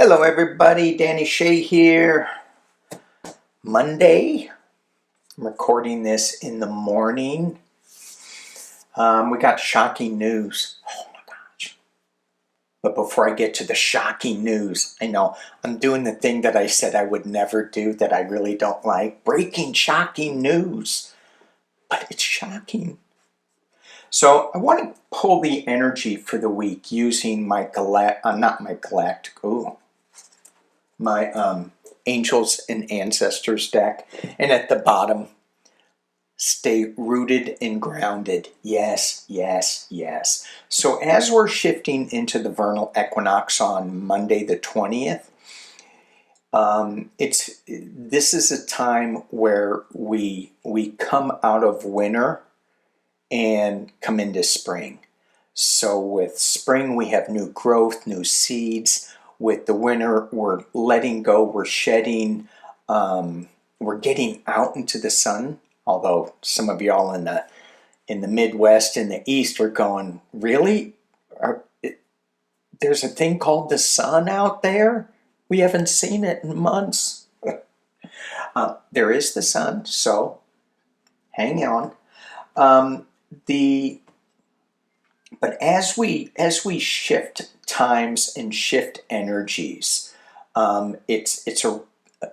Hello everybody, Danny Shea here. Monday. I'm recording this in the morning. We got shocking news. Oh my gosh. But before I get to the shocking news, I know I'm doing the thing that I said I would never do that I really don't like. Breaking shocking news. But it's shocking. So I want to pull the energy for the week using my Angels and Ancestors deck. And at the bottom, stay rooted and grounded. Yes, yes, yes. So as we're shifting into the vernal equinox on Monday the 20th, this is a time where we come out of winter and come into spring. So with spring, we have new growth, new seeds. With the winter, we're letting go, we're shedding, we're getting out into the sun. Although some of y'all in the Midwest, in the East, are going, really? There's a thing called the sun out there? We haven't seen it in months. There is the sun, so hang on. But as we shift times and shift energies, it's a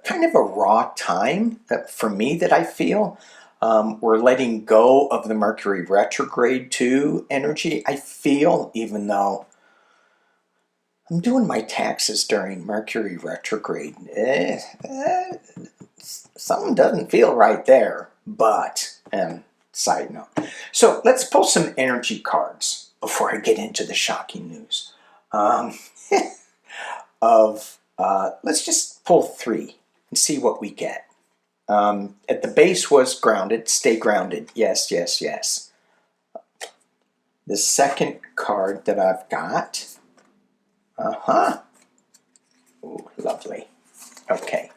kind of a raw time for me that I feel. We're letting go of the Mercury retrograde too energy. I feel, even though I'm doing my taxes during Mercury retrograde, something doesn't feel right there. But side note. So let's pull some energy cards before I get into the shocking news. Let's just pull 3 and see what we get. At the base was grounded. Stay grounded. Yes, yes, yes. The second card that I've got. Ooh, lovely. Okay.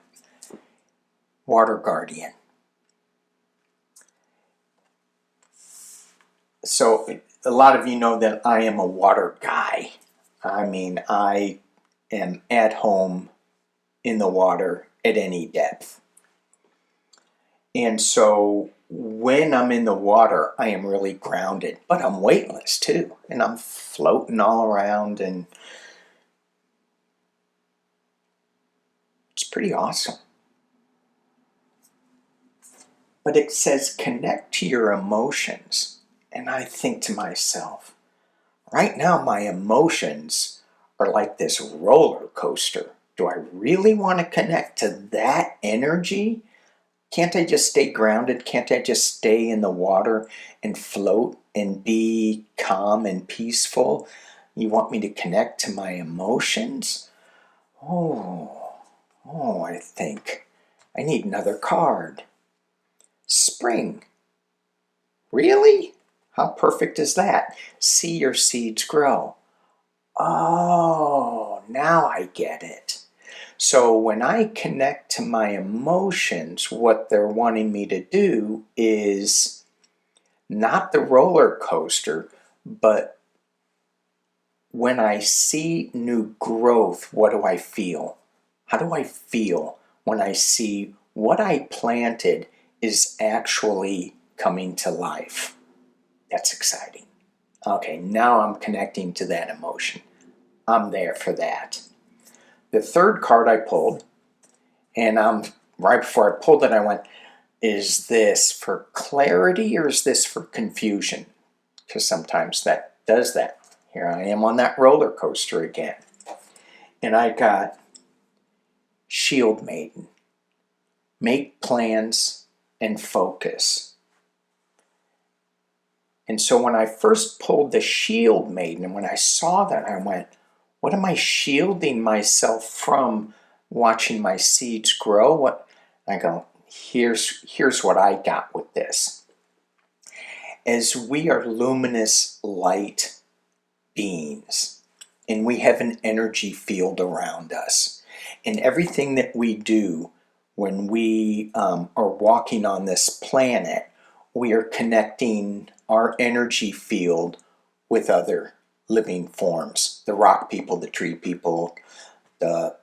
Water Guardian. So a lot of you know that I am a water guy. I mean, I am at home in the water at any depth. And so when I'm in the water, I am really grounded, but I'm weightless too. And I'm floating all around, and it's pretty awesome. But it says connect to your emotions. And I think to myself, right now my emotions are like this roller coaster. Do I really want to connect to that energy? Can't I just stay grounded? Can't I just stay in the water and float and be calm and peaceful? You want me to connect to my emotions? I think I need another card. Spring. Really? How perfect is that? See your seeds grow. Oh, now I get it. So when I connect to my emotions, what they're wanting me to do is not the roller coaster, but when I see new growth, what do I feel? How do I feel when I see what I planted is actually coming to life? That's exciting. Okay, now I'm connecting to that emotion. I'm there for that. The third card I pulled, and right before I pulled it, I went, is this for clarity or is this for confusion? Because sometimes that does that. Here I am on that roller coaster again. And I got Shield Maiden. Make plans and focus. And so when I first pulled the Shield Maiden, and when I saw that, I went, what am I shielding myself from watching my seeds grow? What I go, here's what I got with this. As we are luminous light beings, and we have an energy field around us, and everything that we do when we are walking on this planet, we are connecting our energy field with other living forms, the rock people, the tree people, the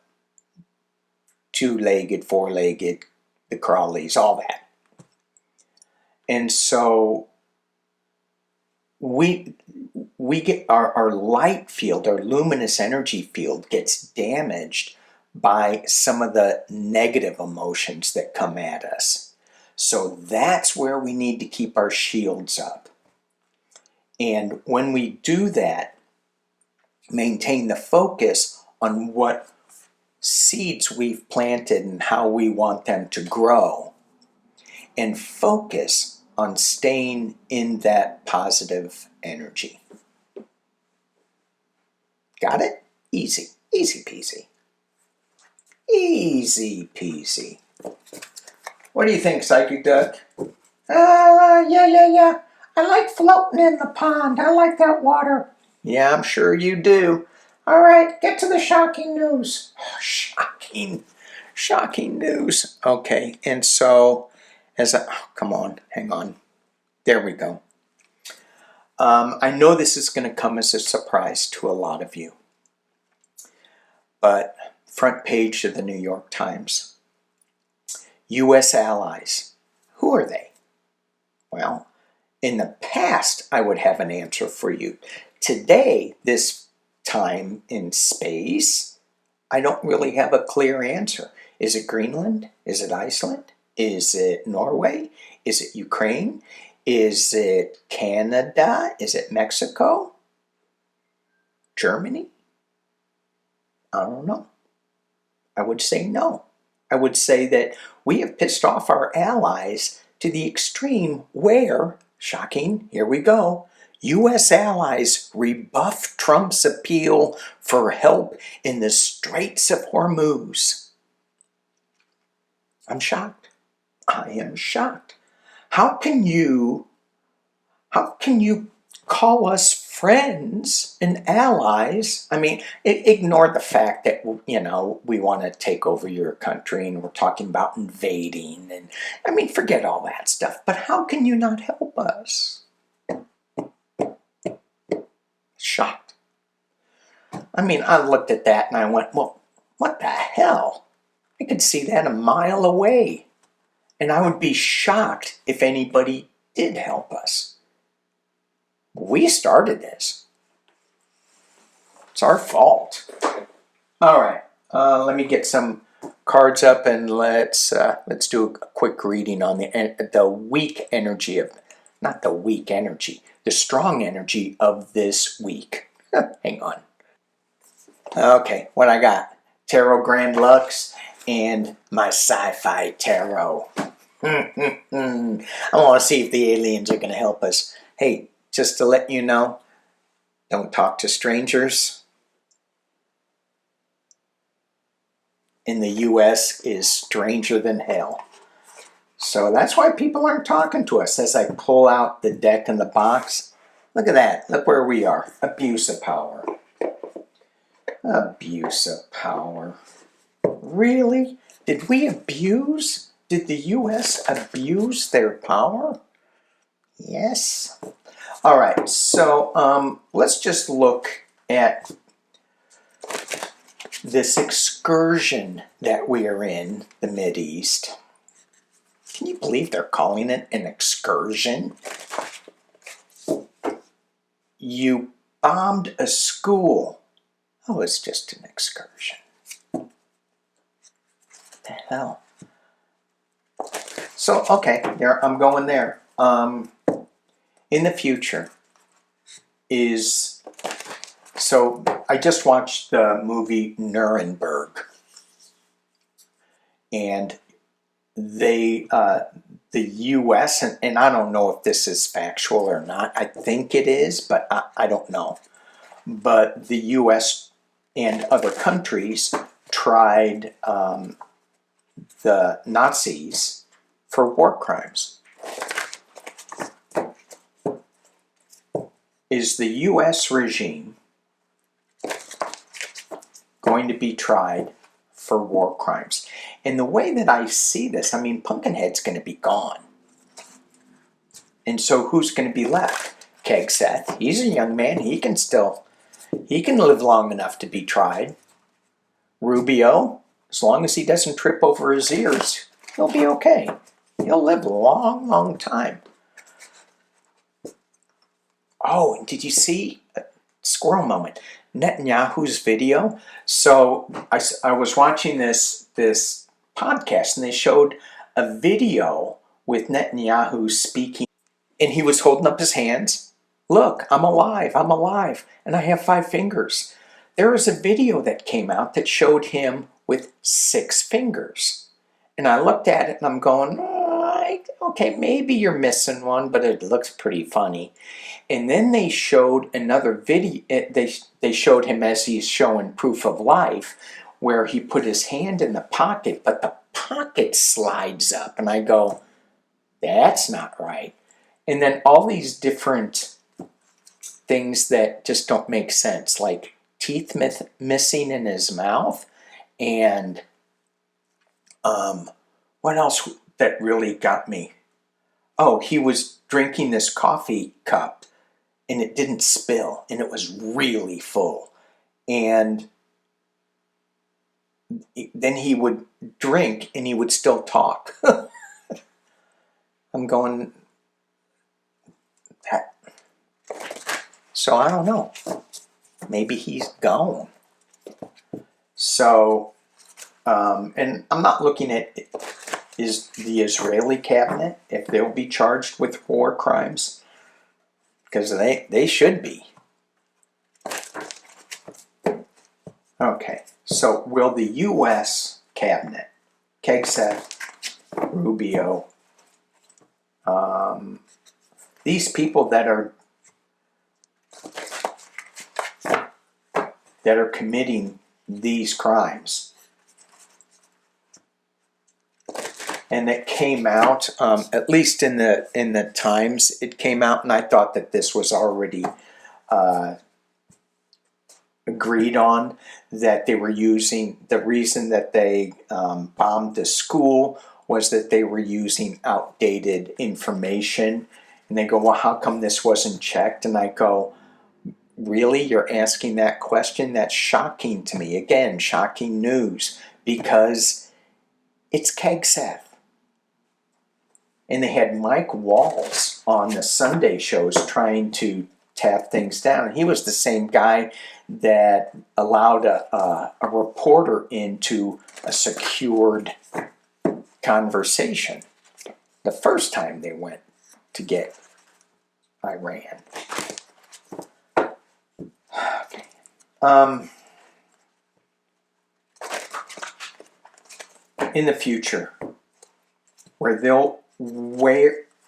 two-legged, four-legged, the crawlies, all that. And so we get our light field, our luminous energy field gets damaged by some of the negative emotions that come at us. So that's where we need to keep our shields up. And when we do that, maintain the focus on what seeds we've planted and how we want them to grow, and focus on staying in that positive energy. Got it? Easy. Easy peasy. Easy peasy. What do you think, Psychic Duck? Yeah. I like floating in the pond. I like that water. Yeah, I'm sure you do. All right, get to the shocking news. Oh, shocking news. Okay, and so, come on, hang on. There we go. I know this is going to come as a surprise to a lot of you, but front page of the New York Times. U.S. allies. Who are they? Well, in the past, I would have an answer for you. Today, this time in space, I don't really have a clear answer. Is it Greenland? Is it Iceland? Is it Norway? Is it Ukraine? Is it Canada? Is it Mexico? Germany? I don't know. I would say no. I would say that we have pissed off our allies to the extreme where, shocking, here we go, U.S. allies rebuff Trump's appeal for help in the Straits of Hormuz. I'm shocked. I am shocked. How can you call us friends and allies? I mean, ignore the fact that, we want to take over your country and we're talking about invading, and I mean, forget all that stuff. But how can you not help us? Shocked. I mean, I looked at that and I went, well, what the hell? I could see that a mile away. And I would be shocked if anybody did help us. We started this. It's our fault. All right, let me get some cards up and let's do a quick reading on the weak energy of, not the weak energy, the strong energy of this week. Hang on. Okay, what I got? Tarot Grand Lux and my Sci-Fi Tarot. I want to see if the aliens are going to help us. Hey, just to let you know, don't talk to strangers. In the U.S. is stranger than hell. So that's why people aren't talking to us. As I pull out the deck in the box, look at that. Look where we are. Abuse of power. Abuse of power. Really? Did we abuse? Did the U.S. abuse their power? Yes. All right, so let's just look at this excursion that we are in, the Mideast. Can you believe they're calling it an excursion? You bombed a school. Oh, it's just an excursion. What the hell? So, okay, there, I'm going there. In the future so I just watched the movie Nuremberg, and the U.S., and I don't know if this is factual or not. I think it is, but I don't know. But the U.S. and other countries tried the Nazis for war crimes. Is the U.S. regime going to be tried for war crimes? And the way that I see this, I mean, Pumpkinhead's going to be gone. And so who's going to be left? Kegseth. He's a young man. He can live long enough to be tried. Rubio. As long as he doesn't trip over his ears, he'll be okay. He'll live a long, long time. Oh, and did you see, squirrel moment, Netanyahu's video? So I was watching this podcast, and they showed a video with Netanyahu speaking, and he was holding up his hands. Look, I'm alive, and I have 5 fingers. There was a video that came out that showed him with 6 fingers. And I looked at it and I'm going, okay, maybe you're missing one, but it looks pretty funny. And then they showed another video. They showed him as he's showing proof of life, where he put his hand in the pocket, but the pocket slides up. And I go, that's not right. And then all these different things that just don't make sense, like teeth missing in his mouth, and what else that really got me? Oh, he was drinking this coffee cup and it didn't spill, and it was really full. And then he would drink and he would still talk. I'm going, so I don't know. Maybe he's gone. So, and I'm not looking at is the Israeli cabinet, if they'll be charged with war crimes, because they should be. Okay, so will the U.S. cabinet, Hegseth, Rubio, these people that are committing these crimes, and it came out, at least in the Times, it came out, and I thought that this was already agreed on, that they were using, the reason that they bombed the school was that they were using outdated information. And they go, well, how come this wasn't checked? And I go, really? You're asking that question? That's shocking to me. Again, shocking news, because it's Hegseth. And they had Mike Walls on the Sunday shows trying to tap things down. He was the same guy that allowed a reporter into a secured conversation the first time they went to get Iran. In the future, where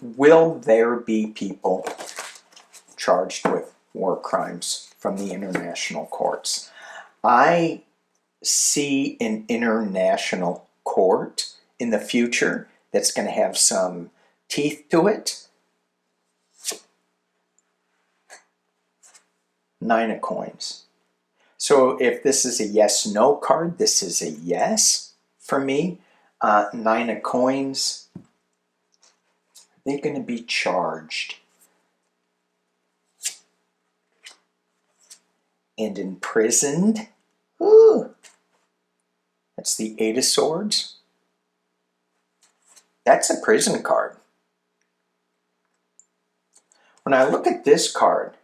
will there be people charged with war crimes from the international courts? I see an international court in the future that's going to have some teeth to it. 9 of coins. So if this is a yes-no card, this is a yes for me. 9 of coins, they're going to be charged and imprisoned. Ooh. That's the 8 of swords. That's a prison card. When I look at this card,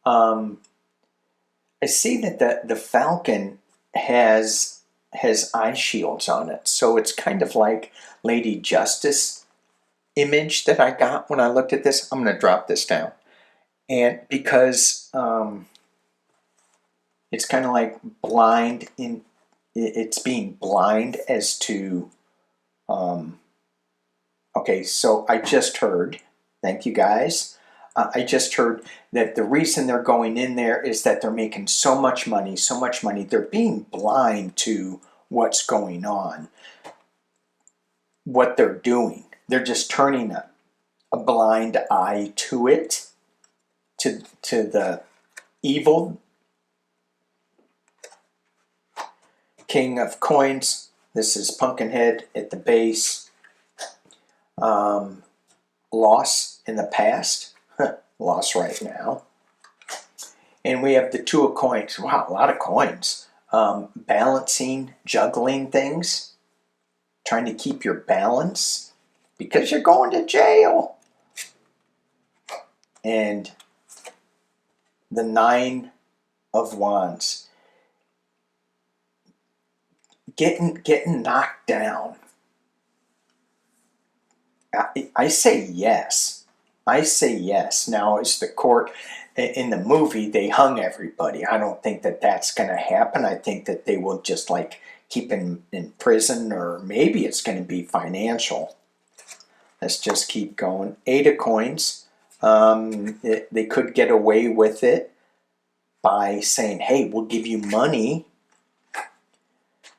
I see that the falcon has eye shields on it. So it's kind of like Lady Justice image that I got when I looked at this. I'm going to drop this down. And because it's kind of like blind, it's being blind as to, okay, so I just heard, thank you guys, I just heard that the reason they're going in there is that they're making so much money, they're being blind to what's going on, what they're doing. They're just turning a blind eye to it, to the evil. King of coins, this is Pumpkinhead at the base. Loss in the past, loss right now. And we have the 2 of coins. Wow, a lot of coins. balancing, juggling things, trying to keep your balance because you're going to jail. And the Nine of Wands, getting knocked down. I say yes. I say yes. Now, is the court in the movie, they hung everybody. I don't think that that's going to happen. I think that they will just like keep him in prison, or maybe it's going to be financial. Let's just keep going. Eight of Coins. They could get away with it by saying, hey, we'll give you money.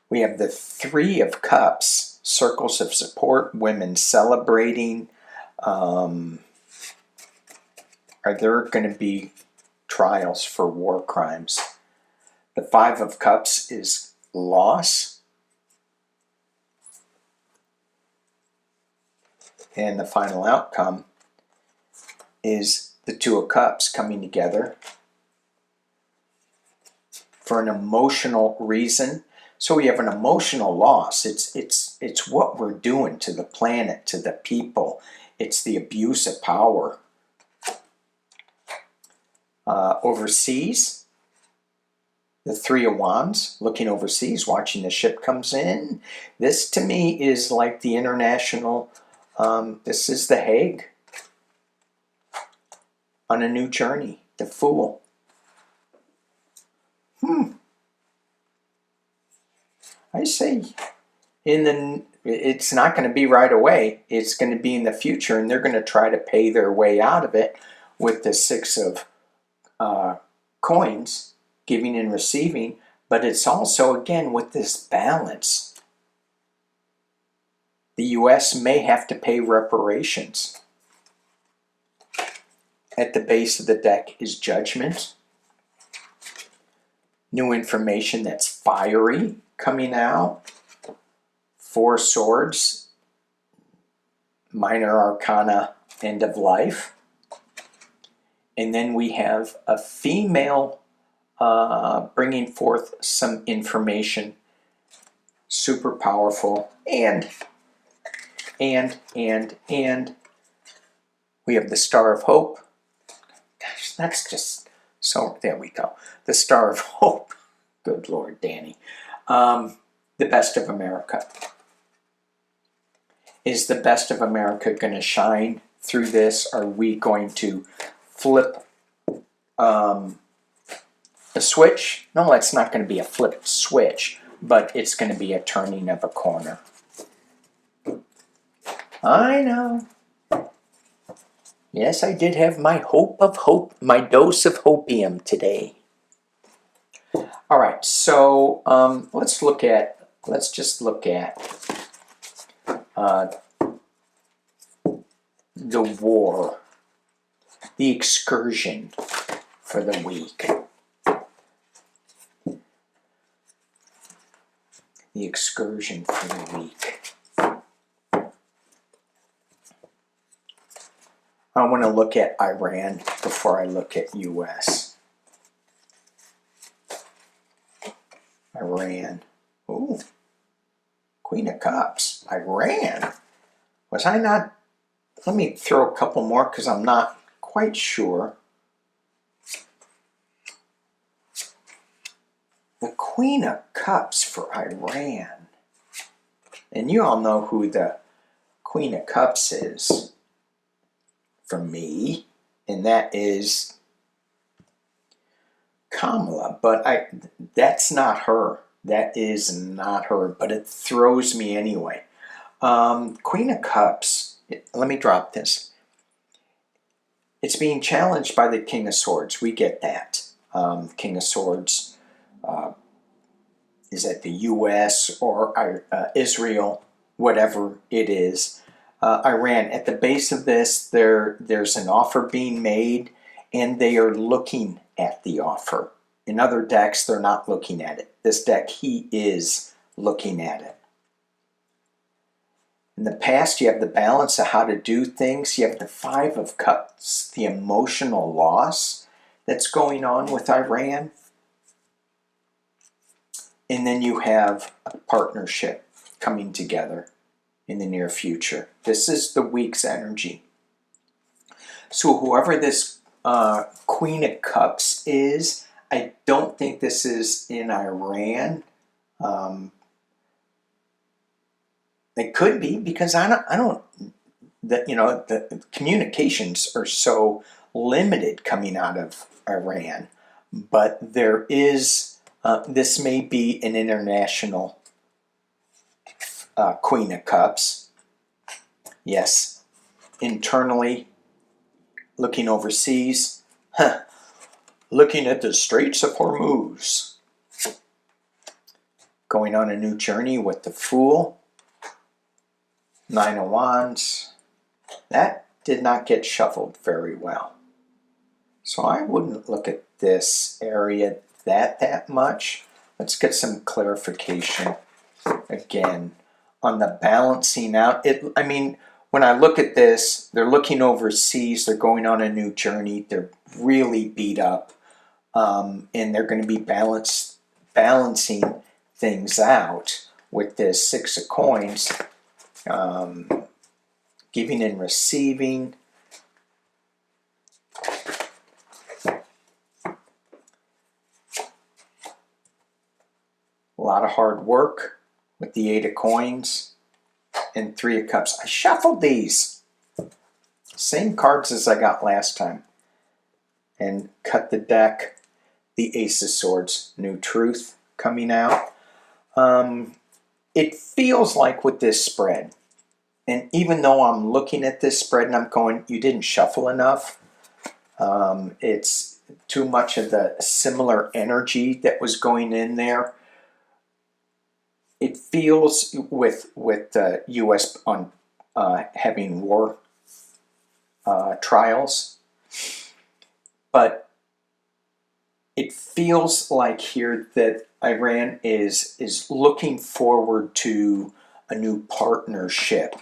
We have the Three of Cups, circles of support, women celebrating. Are there going to be trials for war crimes? The Five of Cups is loss. And the final outcome is the Two of Cups coming together for an emotional reason. So we have an emotional loss. It's what we're doing to the planet, to the people. It's the abuse of power. Overseas, the Three of Wands, looking overseas, watching the ship comes in. This to me is like the international, this is the Hague on a new journey, the Fool. I say it's not going to be right away. It's going to be in the future, and they're going to try to pay their way out of it with the Six of Coins, giving and receiving. But it's also, again, with this balance. The U.S. may have to pay reparations. At the base of the deck is Judgment. New information that's fiery coming out. Four Swords, Minor Arcana, end of life. And then we have a female bringing forth some information, super powerful. And we have the Star of Hope. Gosh, that's just so, there we go. The Star of Hope. Good Lord, Danny. The Best of America. Is the Best of America going to shine through this? Are we going to flip a switch? No, it's not going to be a flipped switch, but it's going to be a turning of a corner. I know. Yes, I did have my my dose of hopium today. All right, so let's just look at the war, the excursion for the week. The excursion for the week. I want to look at Iran before I look at U.S. Iran. Ooh. Queen of Cups. Iran. Was I not? Let me throw a couple more because I'm not quite sure. The Queen of Cups for Iran. And you all know who the Queen of Cups is for me, and that is Kamala. But that's not her. That is not her, but it throws me anyway. Queen of Cups, let me drop this. It's being challenged by the King of Swords. We get that. King of Swords is at the U.S. or Israel, whatever it is. Iran, at the base of this, there's an offer being made, and they are looking at the offer. In other decks, they're not looking at it. This deck, he is looking at it. In the past, you have the balance of how to do things. You have the Five of Cups, the emotional loss that's going on with Iran. And then you have a partnership coming together in the near future. This is the week's energy. So whoever this Queen of Cups is, I don't think this is in Iran. It could be, because I don't. The communications are so limited coming out of Iran, but there is. This may be an international Queen of Cups. Yes, internally, looking overseas, looking at the Straits of Hormuz, going on a new journey with the Fool, Nine of Wands. That did not get shuffled very well. So I wouldn't look at this area that much. Let's get some clarification again on the balancing out. I mean, when I look at this, they're looking overseas, they're going on a new journey, they're really beat up, and they're going to be balancing things out with this Six of Coins, giving and receiving. A lot of hard work with the Eight of Coins and Three of Cups. I shuffled these. Same cards as I got last time. And cut the deck. The Ace of Swords. New Truth coming out. It feels like with this spread, and even though I'm looking at this spread and I'm going, you didn't shuffle enough. It's too much of the similar energy that was going in there. It feels with the U.S. on having war trials, but it feels like here that Iran is looking forward to a new partnership,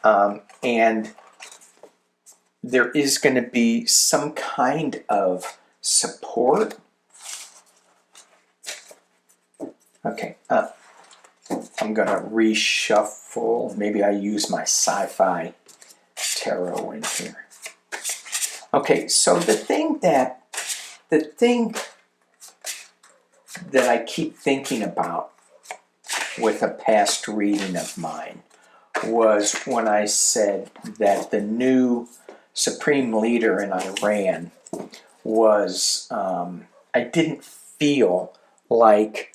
and there is going to be some kind of support. Okay, I'm going to reshuffle. Maybe I use my sci-fi tarot in here. Okay, so the thing that I keep thinking about with a past reading of mine was when I said that the new supreme leader in Iran was, I didn't feel like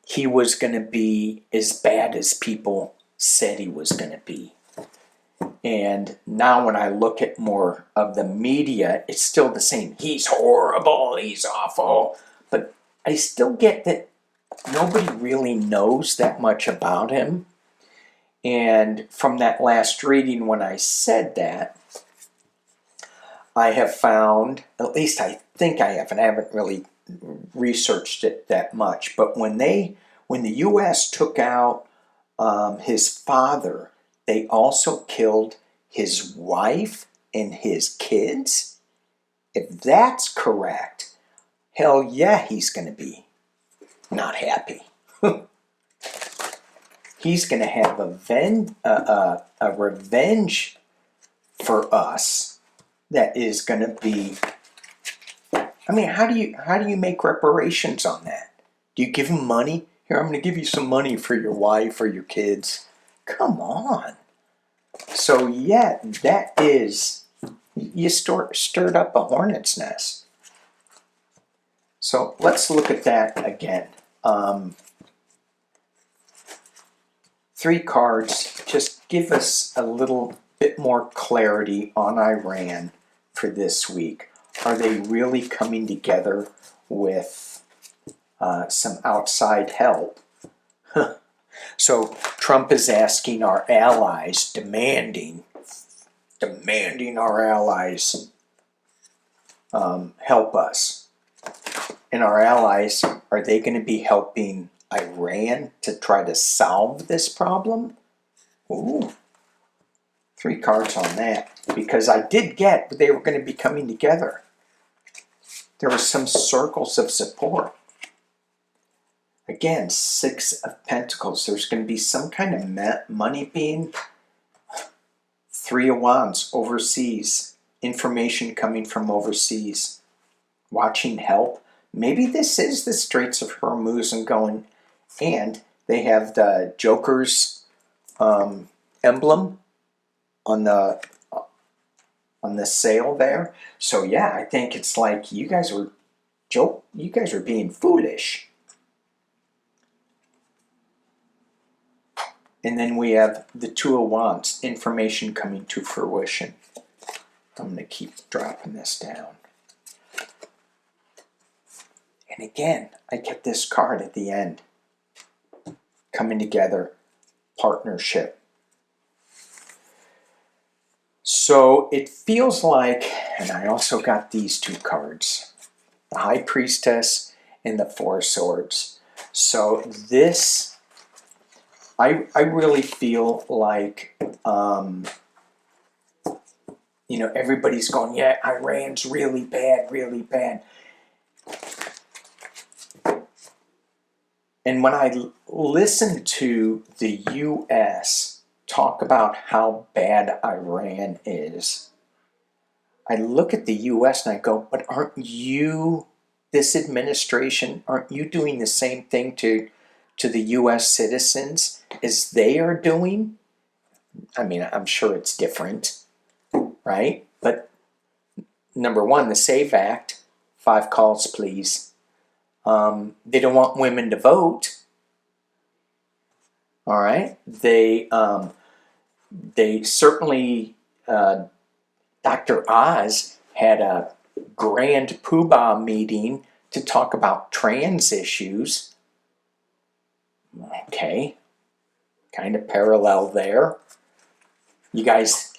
he was going to be as bad as people said he was going to be. And now when I look at more of the media, it's still the same. He's horrible, he's awful. But I still get that nobody really knows that much about him. And from that last reading when I said that, I have found, at least I think I have, and I haven't really researched it that much, but when the U.S. took out his father, they also killed his wife and his kids. If that's correct, hell yeah, he's going to be not happy. He's going to have a revenge for us that is going to be. I mean, how do you make reparations on that? Do you give him money? Here, I'm going to give you some money for your wife or your kids. Come on. So yeah, that is, you stirred up a hornet's nest. So let's look at that again. 3 cards, just give us a little bit more clarity on Iran for this week. Are they really coming together with some outside help? So Trump is asking our allies, demanding our allies help us. And our allies, are they going to be helping Iran to try to solve this problem? Ooh, 3 cards on that. Because I did get they were going to be coming together. there were some circles of support. Again, Six of Pentacles. There's going to be some kind of money being. Three of Wands, overseas. Information coming from overseas. Watching help. Maybe this is the Straits of Hormuz and going. And they have the Joker's emblem on the sail there. So yeah, I think it's like you guys were being foolish. And then we have the Two of Wands, information coming to fruition. I'm going to keep dropping this down. And again, I get this card at the end. Coming together, partnership. So it feels like, and I also got these two cards, the High Priestess and the Four of Swords. So this, I really feel like, everybody's going, yeah, Iran's really bad, really bad. And when I listen to the U.S. talk about how bad Iran is, I look at the U.S. and I go, but aren't you, this administration, aren't you doing the same thing to the U.S. citizens as they are doing? I mean, I'm sure it's different, right? But number one, the SAVE Act, 5 calls, please. They don't want women to vote. All right. They certainly, Dr. Oz had a grand poobah meeting to talk about trans issues. Okay. Kind of parallel there. You guys,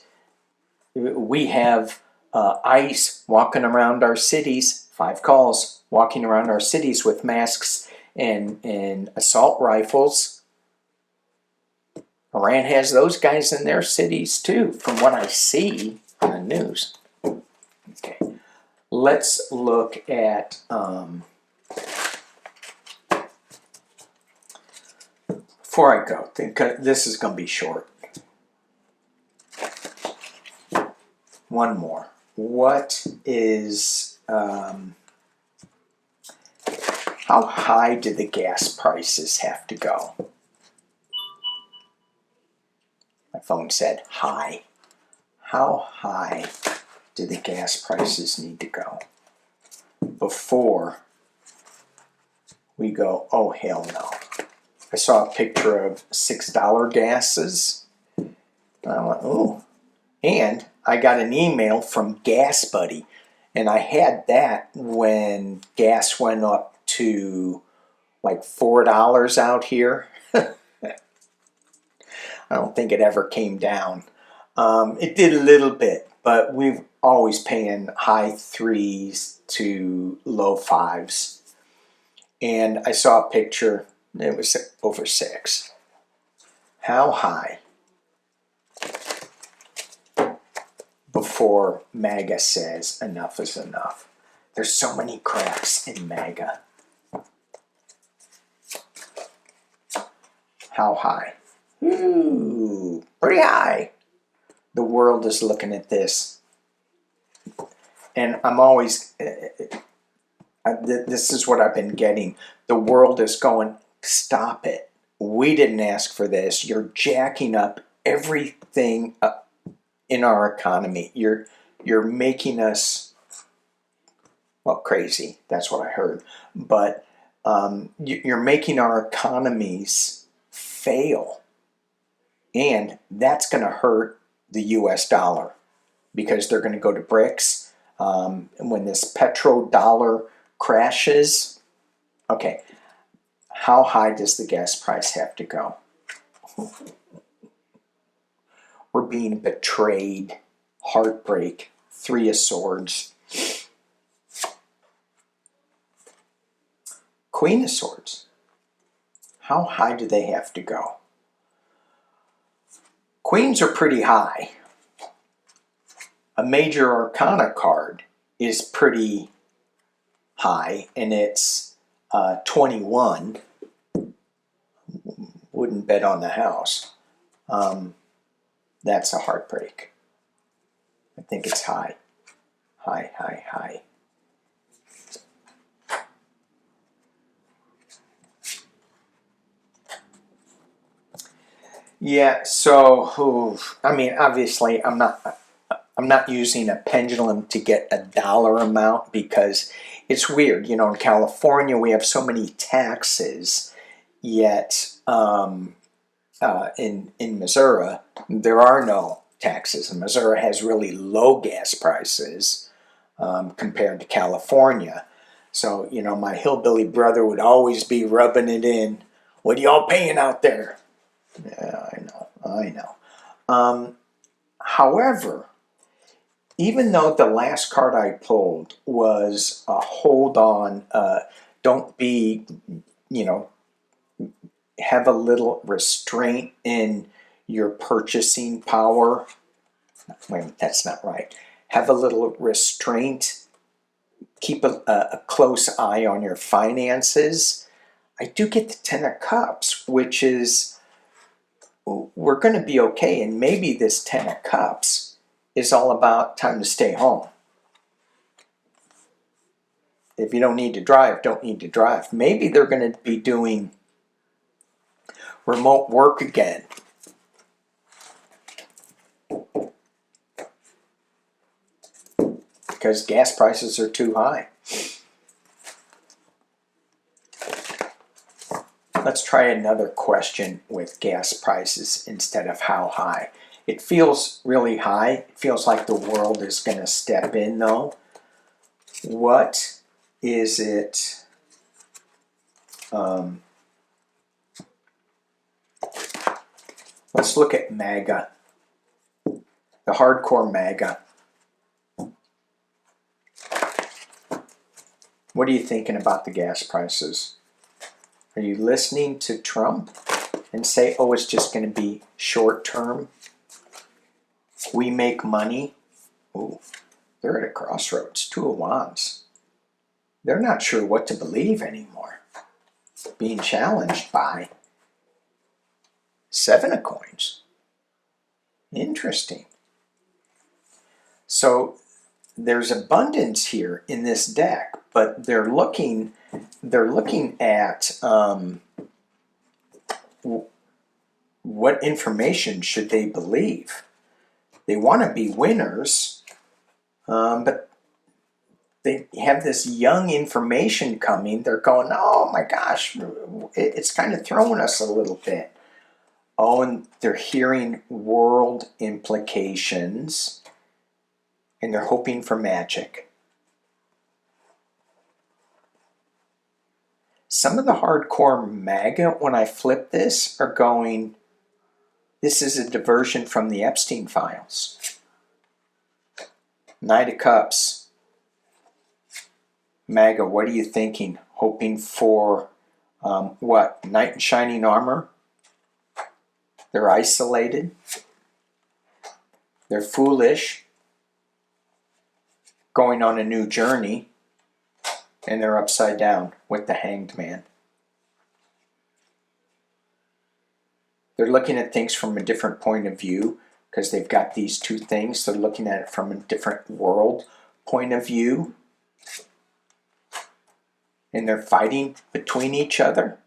we have ICE walking around our cities, 5 calls, walking around our cities with masks and assault rifles. Iran has those guys in their cities too, from what I see on the news. Okay, let's look at before I go, this is going to be short. One more. What is how high do the gas prices have to go? My phone said high. How high do the gas prices need to go before we go, oh hell no? I saw a picture of $6 gases. And I went, ooh. And I got an email from Gas Buddy. And I had that when gas went up to like $4 out here. I don't think it ever came down. It did a little bit, but we've always paying high 3s to low 5s. And I saw a picture, it was over 6. How high before MAGA says enough is enough? There's so many cracks in MAGA. How high? Ooh, pretty high. The world is looking at this. And I'm always, this is what I've been getting. The world is going, stop it. We didn't ask for this. You're jacking up everything in our economy. You're making us, well, crazy. That's what I heard. But you're making our economies fail. And that's going to hurt the US dollar because they're going to go to BRICS. And when this petrodollar crashes, okay, how high does the gas price have to go? We're being betrayed. Heartbreak. 3 of Swords. Queen of Swords. How high do they have to go? Queens are pretty high. A major arcana card is pretty high and it's 21, wouldn't bet on the house. That's a heartbreak. I think it's high. High, high, high. Yeah, so I mean, obviously, I'm not using a pendulum to get a dollar amount because it's weird. You know, in California, we have so many taxes, yet in Missouri, there are no taxes. And Missouri has really low gas prices compared to California. So, you know, my hillbilly brother would always be rubbing it in. What are y'all paying out there? Yeah, I know. However, even though the last card I pulled was a hold on, don't be, you know, have a little restraint in your purchasing power. Wait, that's not right. Have a little restraint. Keep a close eye on your finances. I do get the Ten of Cups, which is we're going to be okay. And maybe this Ten of Cups is all about time to stay home. If you don't need to drive, don't need to drive. Maybe they're going to be doing remote work again. Because gas prices are too high. Let's try another question with gas prices instead of how high. It feels really high. It feels like the world is going to step in though. What is it? Let's look at MAGA. The hardcore MAGA. What are you thinking about the gas prices? Are you listening to Trump and say, oh, it's just going to be short term? We make money. Ooh, they're at a crossroads. Two of Wands. They're not sure what to believe anymore. Being challenged by Seven of Coins. Interesting. So there's abundance here in this deck, but they're looking at what information should they believe. They want to be winners, but they have this young information coming. They're going, oh my gosh, it's kind of throwing us a little bit. Oh, and they're hearing world implications, and they're hoping for magic. Some of the hardcore MAGA, when I flip this, are going, this is a diversion from the Epstein files. Knight of Cups. MAGA, what are you thinking? Hoping for what? Knight in shining armor? They're isolated. They're foolish. Going on a new journey. And they're upside down with the Hanged Man. They're looking at things from a different point of view because they've got these two things. They're looking at it from a different world point of view. And they're fighting between each other.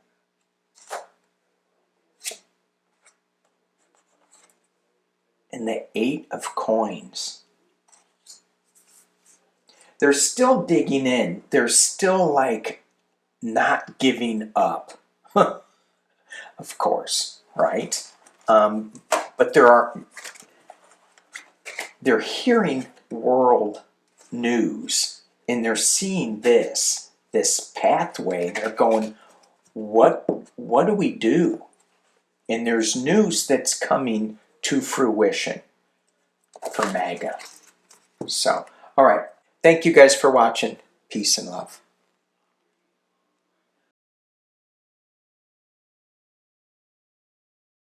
And the Eight of Coins. They're still digging in. They're still like not giving up. Of course, right? But they're hearing world news and they're seeing this pathway. They're going, what do we do? And there's news that's coming to fruition for MAGA. So, all right. Thank you guys for watching. Peace and love.